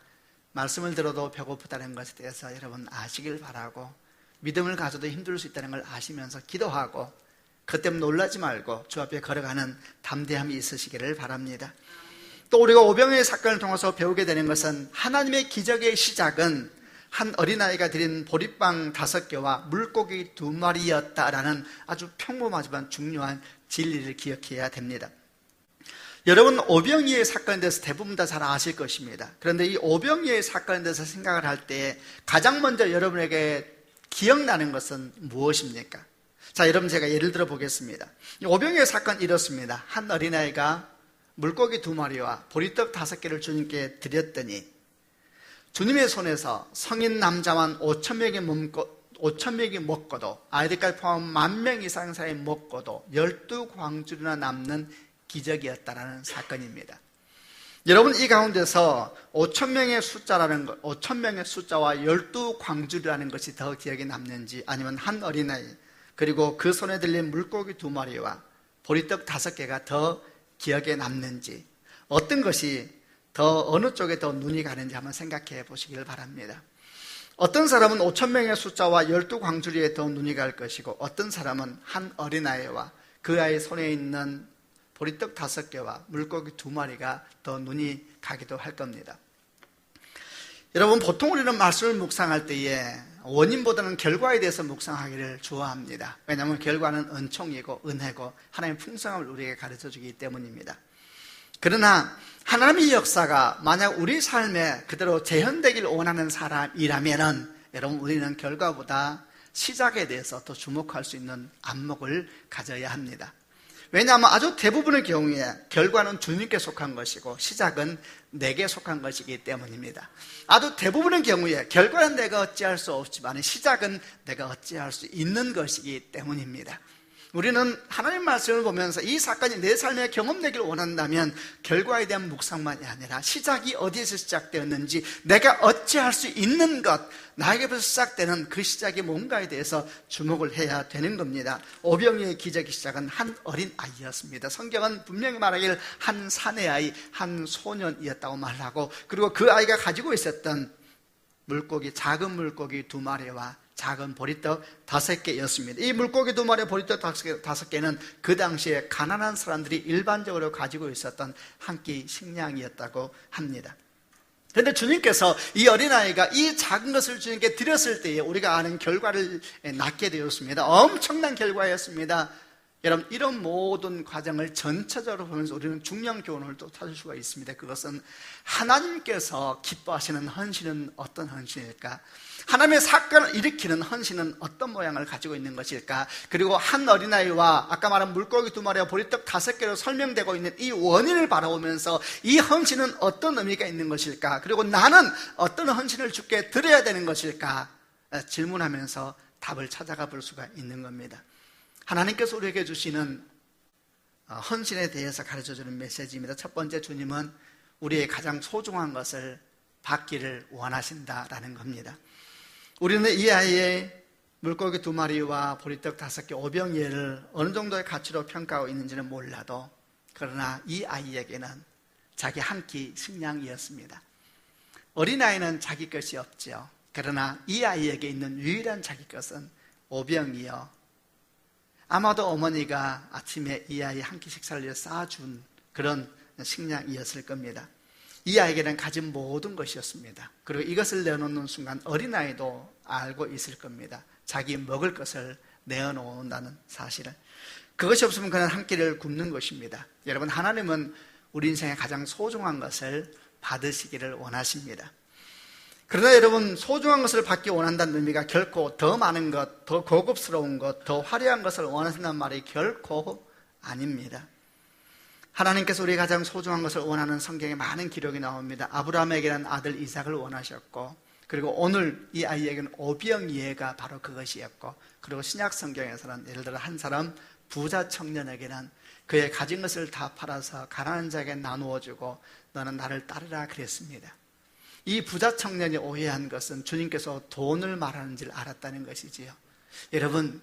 말씀을 들어도 배고프다는 것에 대해서 여러분 아시길 바라고, 믿음을 가져도 힘들 수 있다는 걸 아시면서 기도하고 그 때문에 놀라지 말고 주 앞에 걸어가는 담대함이 있으시기를 바랍니다. 또 우리가 오병이의 사건을 통해서 배우게 되는 것은 하나님의 기적의 시작은 한 어린아이가 드린 보리빵 5개와 물고기 2마리였다라는 아주 평범하지만 중요한 진리를 기억해야 됩니다. 여러분, 오병이의 사건에 대해서 대부분 다 잘 아실 것입니다. 그런데 이 오병이의 사건에 대해서 생각을 할 때 가장 먼저 여러분에게 기억나는 것은 무엇입니까? 자, 여러분, 제가 예를 들어 보겠습니다. 오병이의 사건은 이렇습니다. 한 어린아이가 물고기 2마리와 보리떡 5개를 주님께 드렸더니 주님의 손에서 성인 남자만 5,000명이 먹고도, 아이들까지 포함 10,000명 이상 사이 먹고도 12광줄이나 남는 기적이었다라는 사건입니다. 여러분, 이 가운데서 5,000명의 숫자와 12광줄이라는 것이 더 기억에 남는지, 아니면 한 어린아이 그리고 그 손에 들린 물고기 2마리와 보리떡 5개가 더 기억에 남는지, 어떤 것이 어느 쪽에 더 눈이 가는지 한번 생각해 보시길 바랍니다. 어떤 사람은 5,000명의 숫자와 12광주리에 더 눈이 갈 것이고, 어떤 사람은 한 어린아이와 그 아이 손에 있는 보리떡 5개와 물고기 2마리가 더 눈이 가기도 할 겁니다. 여러분, 보통 우리는 말씀을 묵상할 때에 원인보다는 결과에 대해서 묵상하기를 좋아합니다. 왜냐하면 결과는 은총이고 은혜고 하나님의 풍성함을 우리에게 가르쳐주기 때문입니다. 그러나 하나님의 역사가 만약 우리 삶에 그대로 재현되길 원하는 사람이라면 여러분, 우리는 결과보다 시작에 대해서 더 주목할 수 있는 안목을 가져야 합니다. 왜냐하면 아주 대부분의 경우에 결과는 주님께 속한 것이고 시작은 내게 속한 것이기 때문입니다. 아주 대부분의 경우에 결과는 내가 어찌할 수 없지만 시작은 내가 어찌할 수 있는 것이기 때문입니다. 우리는 하나님 말씀을 보면서 이 사건이 내 삶에 경험되길 원한다면 결과에 대한 묵상만이 아니라 시작이 어디에서 시작되었는지, 내가 어찌할 수 있는 것, 나에게부터 시작되는 그 시작이 뭔가에 대해서 주목을 해야 되는 겁니다. 오병이의 기적의 시작은 한 어린 아이였습니다. 성경은 분명히 말하길 한 사내 아이, 한 소년이었다고 말하고, 그리고 그 아이가 가지고 있었던 작은 물고기 2마리와 작은 보리떡 5개였습니다. 이 물고기 2마리, 보리떡 5개는 그 당시에 가난한 사람들이 일반적으로 가지고 있었던 한 끼 식량이었다고 합니다. 그런데 주님께서 이 어린아이가 이 작은 것을 주님께 드렸을 때에 우리가 아는 결과를 낳게 되었습니다. 엄청난 결과였습니다. 여러분, 이런 모든 과정을 전체적으로 보면서 우리는 중요한 교훈을 또 찾을 수가 있습니다. 그것은 하나님께서 기뻐하시는 헌신은 어떤 헌신일까? 하나님의 사건을 일으키는 헌신은 어떤 모양을 가지고 있는 것일까? 그리고 한 어린아이와 아까 말한 물고기 2마리와 보리떡 5개로 설명되고 있는 이 원인을 바라보면서 이 헌신은 어떤 의미가 있는 것일까? 그리고 나는 어떤 헌신을 주께 드려야 되는 것일까? 질문하면서 답을 찾아가 볼 수가 있는 겁니다. 하나님께서 우리에게 주시는 헌신에 대해서 가르쳐주는 메시지입니다. 첫 번째, 주님은 우리의 가장 소중한 것을 받기를 원하신다라는 겁니다. 우리는 이 아이의 물고기 2마리와 보리떡 5개 오병이를 어느 정도의 가치로 평가하고 있는지는 몰라도, 그러나 이 아이에게는 자기 한 끼 식량이었습니다. 어린아이는 자기 것이 없죠. 그러나 이 아이에게 있는 유일한 자기 것은 오병이요, 아마도 어머니가 아침에 이 아이 한 끼 식사를 위해 쌓아준 그런 식량이었을 겁니다. 이 아이에게는 가진 모든 것이었습니다. 그리고 이것을 내놓는 순간 어린아이도 알고 있을 겁니다. 자기 먹을 것을 내어놓는다는 사실을. 그것이 없으면 그는 한 끼를 굶는 것입니다. 여러분, 하나님은 우리 인생의 가장 소중한 것을 받으시기를 원하십니다. 그러나 여러분, 소중한 것을 받기 원한다는 의미가 결코 더 많은 것, 더 고급스러운 것, 더 화려한 것을 원하신다는 말이 결코 아닙니다. 하나님께서 우리 가장 소중한 것을 원하는 성경에 많은 기록이 나옵니다. 아브라함에게는 아들 이삭을 원하셨고, 그리고 오늘 이 아이에게는 오병이어가 바로 그것이었고, 그리고 신약 성경에서는 예를 들어 한 사람 부자 청년에게는 그의 가진 것을 다 팔아서 가난한 자에게 나누어 주고 너는 나를 따르라 그랬습니다. 이 부자 청년이 오해한 것은 주님께서 돈을 말하는 줄 알았다는 것이지요. 여러분,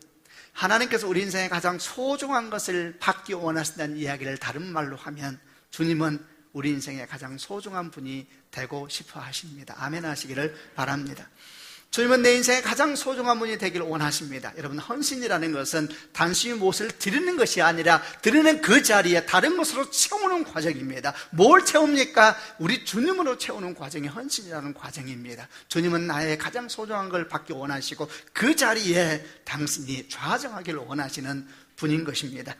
하나님께서 우리 인생의 가장 소중한 것을 받기 원하신다는 이야기를 다른 말로 하면 주님은 우리 인생의 가장 소중한 분이 되고 싶어 하십니다. 아멘 하시기를 바랍니다. 주님은 내 인생의 가장 소중한 분이 되기를 원하십니다. 여러분, 헌신이라는 것은 단순히 무엇을 드리는 것이 아니라 드리는 그 자리에 다른 것으로 채우는 과정입니다. 뭘 채웁니까? 우리 주님으로 채우는 과정이 헌신이라는 과정입니다. 주님은 나의 가장 소중한 걸 받기 원하시고 그 자리에 당신이 좌정하기를 원하시는 분인 것입니다.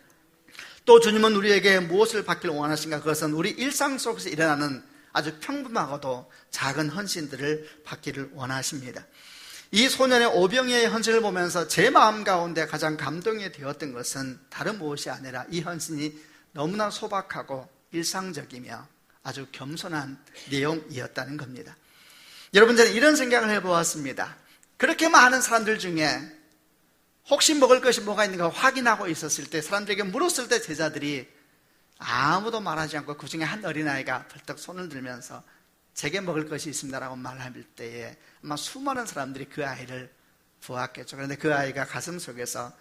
또 주님은 우리에게 무엇을 받기를 원하신가? 그것은 우리 일상 속에서 일어나는 아주 평범하고도 작은 헌신들을 받기를 원하십니다. 이 소년의 오병이어의 헌신을 보면서 제 마음 가운데 가장 감동이 되었던 것은 다른 무엇이 아니라 이 헌신이 너무나 소박하고 일상적이며 아주 겸손한 내용이었다는 겁니다. 여러분, 저는 이런 생각을 해보았습니다. 그렇게 많은 사람들 중에 혹시 먹을 것이 뭐가 있는가 확인하고 있었을 때, 사람들에게 물었을 때 제자들이 아무도 말하지 않고 그 중에 한 어린아이가 벌떡 손을 들면서 제게 먹을 것이 있습니다라고 말할 때에 아마 수많은 사람들이 그 아이를 보았겠죠. 그런데 그 아이가 가슴 속에서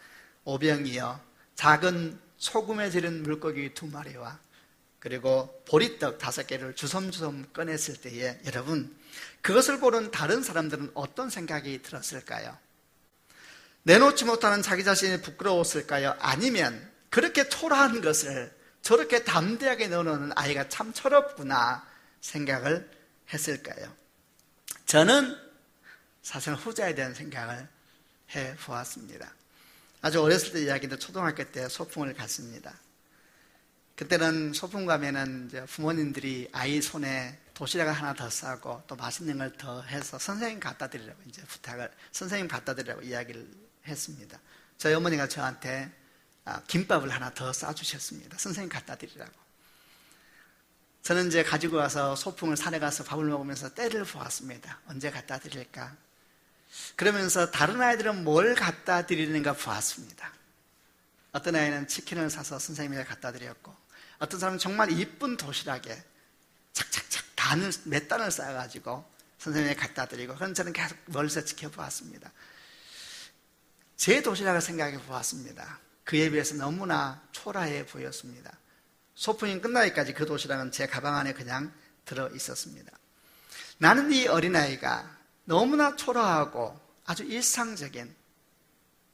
오병이어 작은 소금에 절인 물고기 2마리와 그리고 보리떡 5개를 주섬주섬 꺼냈을 때에 여러분, 그것을 보는 다른 사람들은 어떤 생각이 들었을까요? 내놓지 못하는 자기 자신이 부끄러웠을까요? 아니면 그렇게 초라한 것을 저렇게 담대하게 넣어놓는 아이가 참 철없구나 생각을 했을까요? 저는 사실 후자에 대한 생각을 해보았습니다. 아주 어렸을 때 이야기인데 초등학교 때 소풍을 갔습니다. 그때는 소풍 가면은 이제 부모님들이 아이 손에 도시락을 하나 더 싸고 또 맛있는 걸 더 해서 선생님 갖다 드리라고 이제 부탁을, 선생님 갖다 드리라고 이야기를 했습니다. 저희 어머니가 저한테 김밥을 하나 더 싸주셨습니다. 선생님 갖다 드리라고. 저는 이제 가지고 와서 소풍을 산에 가서 밥을 먹으면서 때를 보았습니다. 언제 갖다 드릴까? 그러면서 다른 아이들은 뭘 갖다 드리는가 보았습니다. 어떤 아이는 치킨을 사서 선생님에게 갖다 드렸고, 어떤 사람은 정말 이쁜 도시락에 착착착 몇 단을 쌓아가지고 선생님에게 갖다 드리고, 그런 저는 계속 멀리서 지켜보았습니다. 제 도시락을 생각해 보았습니다. 그에 비해서 너무나 초라해 보였습니다. 소풍이 끝나기까지 그 도시락은 제 가방 안에 그냥 들어 있었습니다. 나는 이 어린아이가 너무나 초라하고 아주 일상적인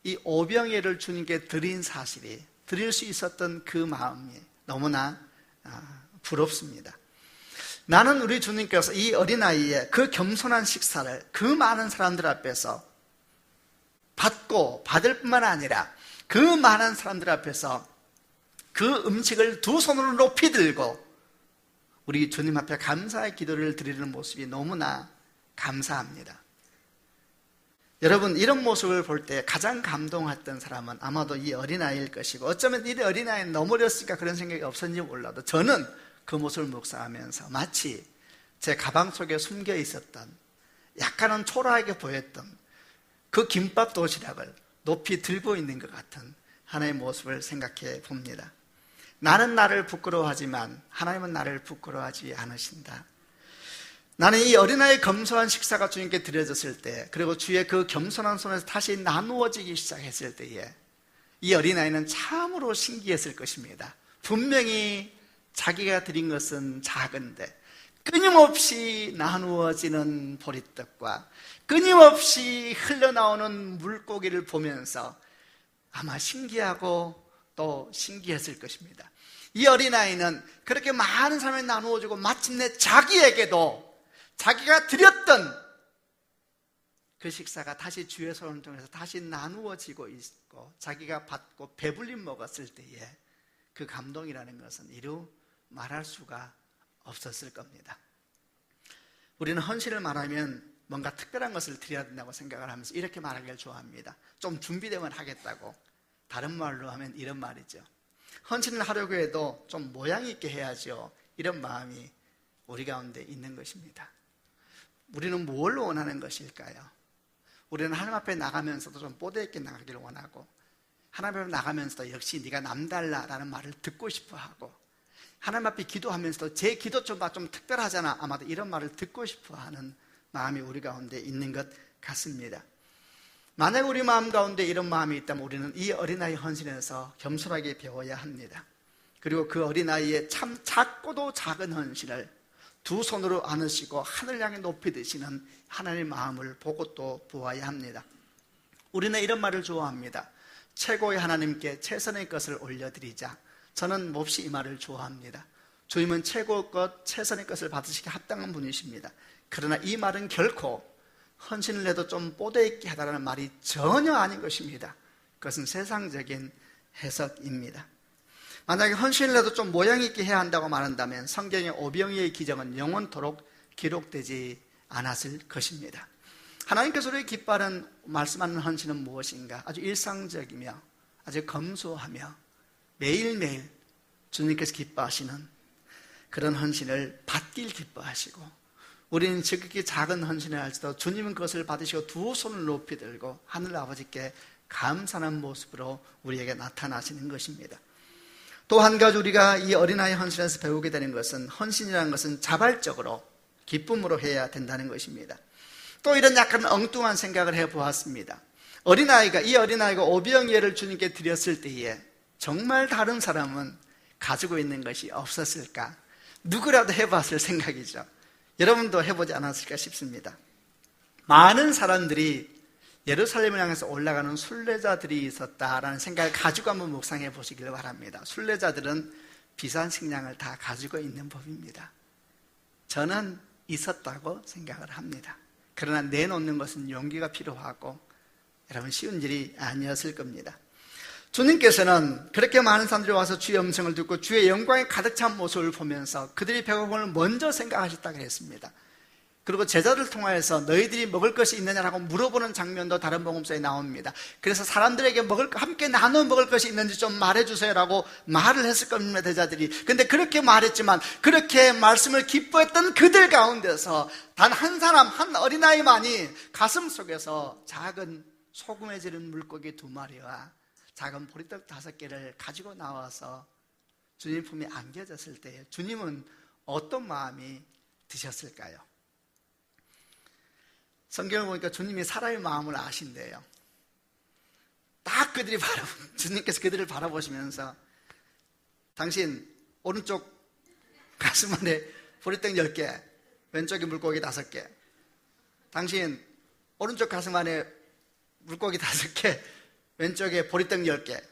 이 오병이어를 주님께 드린 사실이, 드릴 수 있었던 그 마음이 너무나 부럽습니다. 나는 우리 주님께서 이 어린아이의 그 겸손한 식사를 그 많은 사람들 앞에서 받을 뿐만 아니라 그 많은 사람들 앞에서 그 음식을 2손으로 높이 들고 우리 주님 앞에 감사의 기도를 드리는 모습이 너무나 감사합니다. 여러분, 이런 모습을 볼 때 가장 감동했던 사람은 아마도 이 어린아이일 것이고, 어쩌면 이 어린아이는 너무 어렸으니까 그런 생각이 없었는지 몰라도 저는 그 모습을 묵상하면서 마치 제 가방 속에 숨겨 있었던, 약간은 초라하게 보였던 그 김밥 도시락을 높이 들고 있는 것 같은 하나의 모습을 생각해 봅니다. 나는 나를 부끄러워하지만 하나님은 나를 부끄러워하지 않으신다. 나는 이 어린아이의 겸손한 식사가 주님께 드려졌을 때, 그리고 주의 그 겸손한 손에서 다시 나누어지기 시작했을 때에 이 어린아이는 참으로 신기했을 것입니다. 분명히 자기가 드린 것은 작은데 끊임없이 나누어지는 보리떡과 끊임없이 흘러나오는 물고기를 보면서 아마 신기하고 또 신기했을 것입니다. 이 어린아이는 그렇게 많은 사람이 나누어주고 마침내 자기에게도 자기가 드렸던 그 식사가 다시 주의 손을 통해서 다시 나누어지고 있고 자기가 받고 배불리 먹었을 때에 그 감동이라는 것은 이루 말할 수가 없었을 겁니다. 우리는 헌신을 말하면 뭔가 특별한 것을 드려야 된다고 생각을 하면서 이렇게 말하기를 좋아합니다. 좀 준비되면 하겠다고. 다른 말로 하면 이런 말이죠. 헌신을 하려고 해도 좀 모양 있게 해야죠. 이런 마음이 우리 가운데 있는 것입니다. 우리는 뭘 원하는 것일까요? 우리는 하나님 앞에 나가면서도 좀 뽀대 있게 나가기를 원하고, 하나님 앞에 나가면서도 역시 네가 남달라라는 말을 듣고 싶어 하고, 하나님 앞에 기도하면서도 제 기도 좀 특별하잖아, 아마도 이런 말을 듣고 싶어 하는 마음이 우리 가운데 있는 것 같습니다. 만약 우리 마음 가운데 이런 마음이 있다면 우리는 이 어린아이 헌신에서 겸손하게 배워야 합니다. 그리고 그 어린아이의 참 작고도 작은 헌신을 두 손으로 안으시고 하늘 향해 높이 드시는 하나님의 마음을 보고 또 보아야 합니다. 우리는 이런 말을 좋아합니다. 최고의 하나님께 최선의 것을 올려드리자. 저는 몹시 이 말을 좋아합니다. 주님은 최고의 것, 최선의 것을 받으시기 합당한 분이십니다. 그러나 이 말은 결코 헌신을 해도 좀 뽀대 있게 하다라는 말이 전혀 아닌 것입니다. 그것은 세상적인 해석입니다. 만약에 헌신을 해도 좀 모양 있게 해야 한다고 말한다면 성경의 오병이의 기적은 영원토록 기록되지 않았을 것입니다. 하나님께서 우리에게 기뻐하는 말씀하는 헌신은 무엇인가? 아주 일상적이며 아주 검소하며 매일매일 주님께서 기뻐하시는 그런 헌신을 받길 기뻐하시고, 우리는 지극히 작은 헌신을 할지도 주님은 그것을 받으시고 두 손을 높이 들고 하늘 아버지께 감사하는 모습으로 우리에게 나타나시는 것입니다. 또 한 가지 우리가 이 어린아이 헌신에서 배우게 되는 것은, 헌신이라는 것은 자발적으로 기쁨으로 해야 된다는 것입니다. 또 이런 약간 엉뚱한 생각을 해보았습니다. 이 어린아이가 오병이어를 주님께 드렸을 때에 정말 다른 사람은 가지고 있는 것이 없었을까? 누구라도 해봤을 생각이죠. 여러분도 해보지 않았을까 싶습니다. 많은 사람들이 예루살렘을 향해서 올라가는 순례자들이 있었다라는 생각을 가지고 한번 묵상해 보시길 바랍니다. 순례자들은 비싼 식량을 다 가지고 있는 법입니다. 저는 있었다고 생각을 합니다. 그러나 내놓는 것은 용기가 필요하고 여러분 쉬운 일이 아니었을 겁니다. 주님께서는 그렇게 많은 사람들이 와서 주의 음성을 듣고 주의 영광에 가득 찬 모습을 보면서 그들이 배고픔을 먼저 생각하셨다고 했습니다. 그리고 제자들을 통하여서 너희들이 먹을 것이 있느냐라고 물어보는 장면도 다른 복음서에 나옵니다. 그래서 사람들에게 함께 나눠 먹을 것이 있는지 좀 말해주세요라고 말을 했을 겁니다, 제자들이. 근데 그렇게 말했지만 그렇게 말씀을 기뻐했던 그들 가운데서 단 한 사람, 한 어린아이만이 가슴 속에서 작은 소금에 지른 물고기 2마리와 작은 보리떡 5개를 가지고 나와서 주님 품에 안겨졌을 때 주님은 어떤 마음이 드셨을까요? 성경을 보니까 주님이 사람의 마음을 아신대요. 딱 주님께서 그들을 바라보시면서 당신 오른쪽 가슴 안에 보리떡 10개, 왼쪽에 물고기 5개. 당신 오른쪽 가슴 안에 물고기 5개, 왼쪽에 보리떡 10개.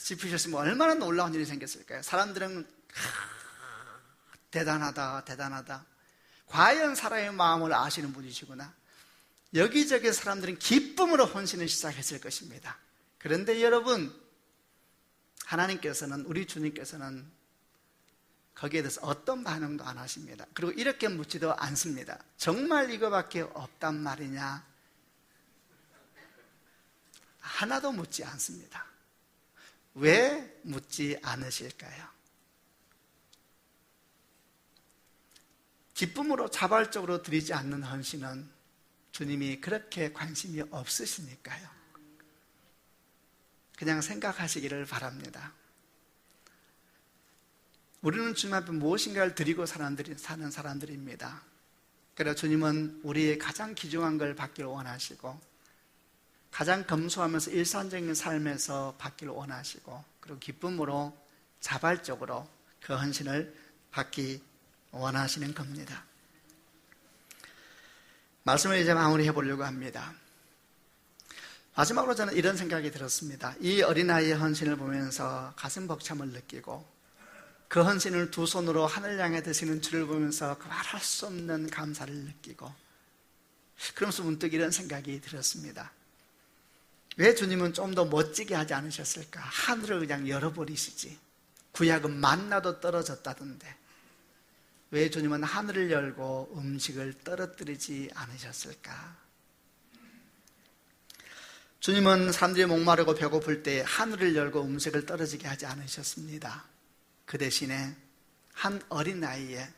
짚으셨으면 얼마나 놀라운 일이 생겼을까요? 사람들은 대단하다. 과연 사람의 마음을 아시는 분이시구나. 여기저기 사람들은 기쁨으로 헌신을 시작했을 것입니다. 그런데 여러분, 하나님께서는, 우리 주님께서는 거기에 대해서 어떤 반응도 안 하십니다. 그리고 이렇게 묻지도 않습니다. 정말 이거밖에 없단 말이냐? 하나도 묻지 않습니다. 왜 묻지 않으실까요? 기쁨으로 자발적으로 드리지 않는 헌신은 주님이 그렇게 관심이 없으시니까요. 그냥 생각하시기를 바랍니다. 우리는 주님 앞에 무엇인가를 드리고 사는 사람들입니다. 그래서 주님은 우리의 가장 귀중한 걸 받기를 원하시고 가장 검소하면서 일상적인 삶에서 받기를 원하시고 그리고 기쁨으로 자발적으로 그 헌신을 받기 원하시는 겁니다. 말씀을 이제 마무리해 보려고 합니다. 마지막으로 저는 이런 생각이 들었습니다. 이 어린아이의 헌신을 보면서 가슴 벅참을 느끼고 그 헌신을 두 손으로 하늘 향해 드시는 주를 보면서 그 말할 수 없는 감사를 느끼고 그러면서 문득 이런 생각이 들었습니다. 왜 주님은 좀 더 멋지게 하지 않으셨을까? 하늘을 그냥 열어버리시지. 구약은 만나도 떨어졌다던데 왜 주님은 하늘을 열고 음식을 떨어뜨리지 않으셨을까? 주님은 사람들이 목마르고 배고플 때 하늘을 열고 음식을 떨어지게 하지 않으셨습니다. 그 대신에 한 어린 아이의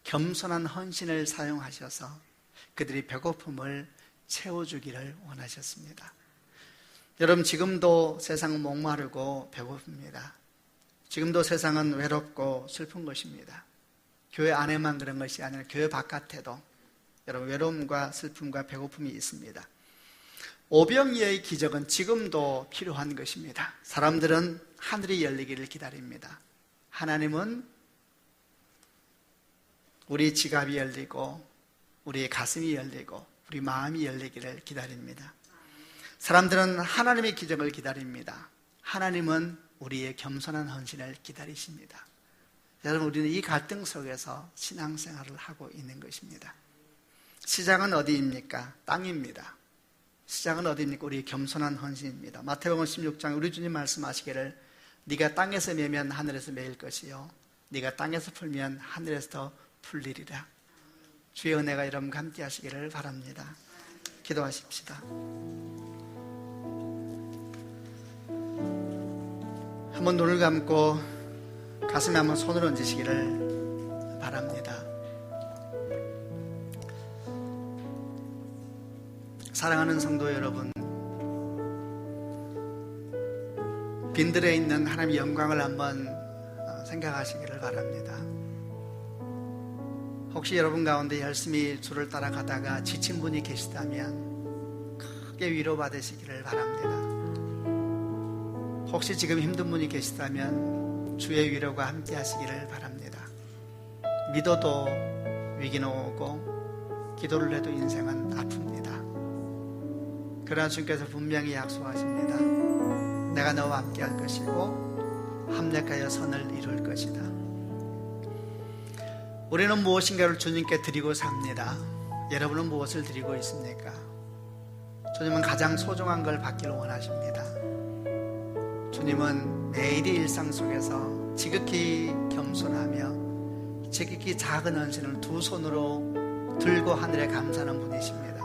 겸손한 헌신을 사용하셔서 그들이 배고픔을 채워주기를 원하셨습니다. 여러분, 지금도 세상은 목마르고 배고픕니다. 지금도 세상은 외롭고 슬픈 것입니다. 교회 안에만 그런 것이 아니라 교회 바깥에도 여러분 외로움과 슬픔과 배고픔이 있습니다. 오병이어의 기적은 지금도 필요한 것입니다. 사람들은 하늘이 열리기를 기다립니다. 하나님은 우리 지갑이 열리고 우리의 가슴이 열리고 우리 마음이 열리기를 기다립니다. 사람들은 하나님의 기적을 기다립니다. 하나님은 우리의 겸손한 헌신을 기다리십니다. 여러분, 우리는 이 갈등 속에서 신앙생활을 하고 있는 것입니다. 시작은 어디입니까? 땅입니다. 시작은 어디입니까? 우리의 겸손한 헌신입니다. 마태복음 16장 우리 주님 말씀하시기를 네가 땅에서 매면 하늘에서 매일 것이요 네가 땅에서 풀면 하늘에서 더 풀리리라. 주의 은혜가 여러분과 함께 하시기를 바랍니다. 기도하십시다. 한번 눈을 감고 가슴에 한번 손을 얹으시기를 바랍니다. 사랑하는 성도 여러분, 빈들에 있는 하나님의 영광을 한번 생각하시기를 바랍니다. 혹시 여러분 가운데 열심히 주를 따라가다가 지친 분이 계시다면 크게 위로받으시기를 바랍니다. 혹시 지금 힘든 분이 계시다면 주의 위로가 함께 하시기를 바랍니다. 믿어도 위기는 오고 기도를 해도 인생은 아픕니다. 그러나 주님께서 분명히 약속하십니다. 내가 너와 함께 할 것이고 합력하여 선을 이룰 것이다. 우리는 무엇인가를 주님께 드리고 삽니다. 여러분은 무엇을 드리고 있습니까? 주님은 가장 소중한 걸 받기를 원하십니다. 주님은 매일의 일상 속에서 지극히 겸손하며 지극히 작은 헌신을 두 손으로 들고 하늘에 감사하는 분이십니다.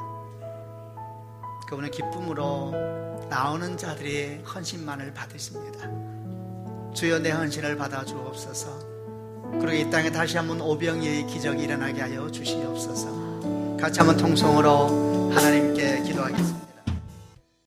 그분은 기쁨으로 나오는 자들의 헌신만을 받으십니다. 주여 내 헌신을 받아 주옵소서. 그리고 이 땅에 다시 한번 오병이어의 기적이 일어나게 하여 주시옵소서. 같이 한번 통성으로 하나님께 기도하겠습니다.